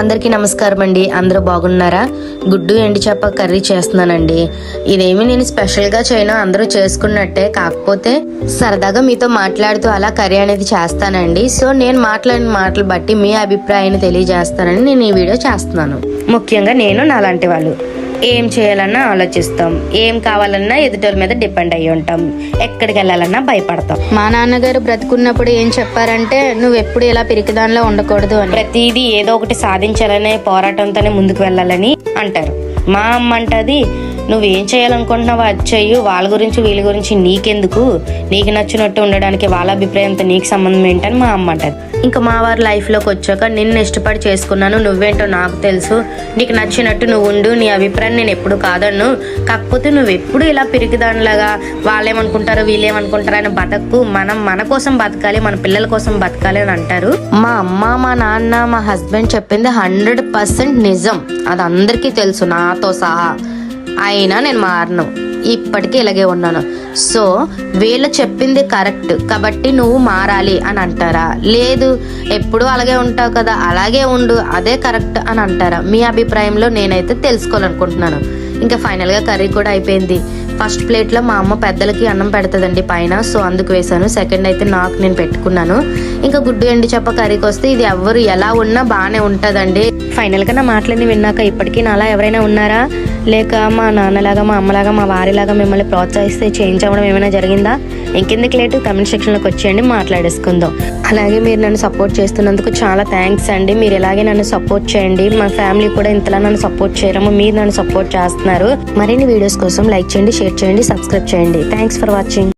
అందరికీ నమస్కారం అండి. అందరూ బాగున్నారా? గుడ్డు ఎండి చేప కర్రీ చేస్తున్నానండి. ఇదేమి నేను స్పెషల్గా చేయను, అందరూ చేసుకున్నట్టే. కాకపోతే సరదాగా మీతో మాట్లాడుతూ అలా కర్రీ అనేది చేస్తానండి. సో నేను మాట్లాడిన మాటలు బట్టి మీ అభిప్రాయాన్ని తెలియజేస్తానని నేను ఈ వీడియో చేస్తున్నాను. ముఖ్యంగా నేను నాలాంటి వాళ్ళు ఏం చేయాలన్నా ఆలోచిస్తాం, ఏం కావాలన్నా ఎదుటోళ్ళ మీద డిపెండ్ అయ్యి ఉంటాం, ఎక్కడికి వెళ్ళాలన్నా భయపడతాం. మా నాన్నగారు బ్రతుకున్నప్పుడు ఏం చెప్పారంటే, నువ్వు ఎప్పుడు ఇలా పిరికిదానిలో ఉండకూడదు అని, ప్రతిదీ ఏదో ఒకటి సాధించాలనే పోరాటంతోనే ముందుకు వెళ్ళాలని అంటారు. మా అమ్మ అంటది, నువ్వేం చేయాలనుకుంటున్నావో అది చెయ్యు, వాళ్ళ గురించి వీళ్ళ గురించి నీకెందుకు, నీకు నచ్చినట్టు ఉండడానికి వాళ్ళ అభిప్రాయంతో నీకు సంబంధం ఏంటని మా అమ్మ అంటది. ఇంకా మా వారి లైఫ్లోకి వచ్చాక నిన్ను ఇష్టపడి చేసుకున్నాను, నువ్వేంటో నాకు తెలుసు, నీకు నచ్చినట్టు నువ్వు ఉండు, నీ అభిప్రాయం నేను ఎప్పుడు కాదన్ను, కాకపోతే నువ్వు ఎప్పుడు ఇలా పిరికిదానిలాగా వాళ్ళేమనుకుంటారో వీళ్ళేమనుకుంటారో అని బతకు, మనం మన కోసం బతకాలి, మన పిల్లల కోసం బతకాలి అని అంటారు. మా అమ్మ, మా నాన్న, మా హస్బెండ్ చెప్పింది 100% నిజం. అది అందరికీ తెలుసు, నాతో సహా. అయినా నేను మారను, ఇప్పటికీ ఇలాగే ఉన్నాను. సో వీళ్ళు చెప్పింది కరెక్ట్ కాబట్టి నువ్వు మారాలి అని అంటారా, లేదు ఎప్పుడు అలాగే ఉంటావు కదా అలాగే ఉండు అదే కరెక్ట్ అని అంటారా? మీ అభిప్రాయంలో నేనైతే తెలుసుకోవాలనుకుంటున్నాను. ఇంకా ఫైనల్గా కర్రీ కూడా అయిపోయింది. ఫస్ట్ ప్లేట్లో మా అమ్మ పెద్దలకి అన్నం పెడుతుందండి పైన, సో అందుకు వేసాను. సెకండ్ అయితే నాకు నేను పెట్టుకున్నాను. ఇంకా గుడ్డు ఎండి చేప కర్రీకి వస్తే ఇది ఎవరు ఎలా ఉన్నా బాగానే ఉంటుందండి. ఫైనల్గా నా మాటలన్నీ విన్నాక ఇప్పటికీ నాలా ఎవరైనా ఉన్నారా, లేక మా నాన్నలాగా, మా అమ్మలాగా, మా వారిలాగా మిమ్మల్ని ప్రోత్సహిస్తే చేంజ్ అవ్వడం ఏమైనా జరిగిందా? ఇంకెందుకు లేటు, కమెంట్ సెక్షన్లోకి వచ్చేయండి, మాట్లాడేసుకుందాం. అలాగే మీరు నన్ను సపోర్ట్ చేస్తున్నందుకు చాలా థ్యాంక్స్ అండి. మీరు ఇలాగే నన్ను సపోర్ట్ చేయండి. మా ఫ్యామిలీ కూడా ఇంతలా నన్ను సపోర్ట్ చేయడము, మీరు నన్ను సపోర్ట్ చేస్తున్నారు. మరిన్ని వీడియోస్ కోసం లైక్ చేయండి, షేర్ చేయండి, సబ్స్క్రైబ్ చేయండి. Thanks for watching.